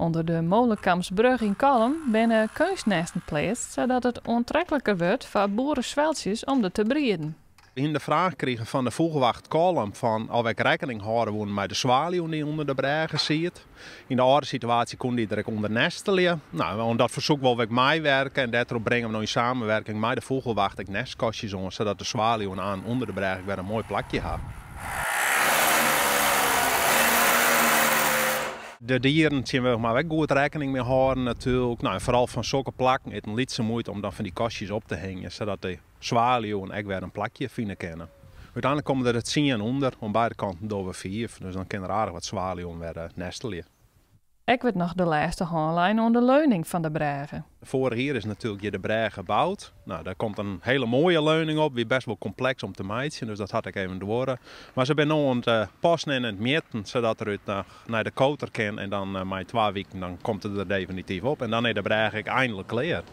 Onder de Molenkampsbrug in Kalm binnen kunstnesten geplaatst, zodat het aantrekkelijker wordt voor boerenzweltjes om er te breeden. In de vraag kregen van de vogelwacht Kalm van of ik rekening houden worden met de zwaluw die onder de bregen zit. In de oude situatie kon die direct onder nestelen. Nou, dat verzoek wil ik mij werken en daardoor brengen we nou in samenwerking met de vogelwacht ik nestkastjes om, zodat de zwaluw aan onder de bregen weer een mooi plakje heeft. De dieren zien we maar ook goed rekening mee houden natuurlijk. Nou, vooral van zulke plakken is het niet zo moeite om dan van die kastjes op te hangen, zodat de zwaluwen ook weer een plakje vinden kunnen. Uiteindelijk komen er het zien onder, aan beide kanten door we 4, dus dan kunnen er aardig wat zwaluwen weer nestelen. Ik werd nog de laatste handlijn aan de leuning van de bregen. Vorig jaar is natuurlijk hier de breg gebouwd. Nou, daar komt een hele mooie leuning op, die best wel complex om te meten, dus dat had ik even door. Maar ze zijn nu aan het passen en het meten, zodat er uit naar de koter kan en dan met 2 weken dan komt het er definitief op en dan is de breg eindelijk klaar.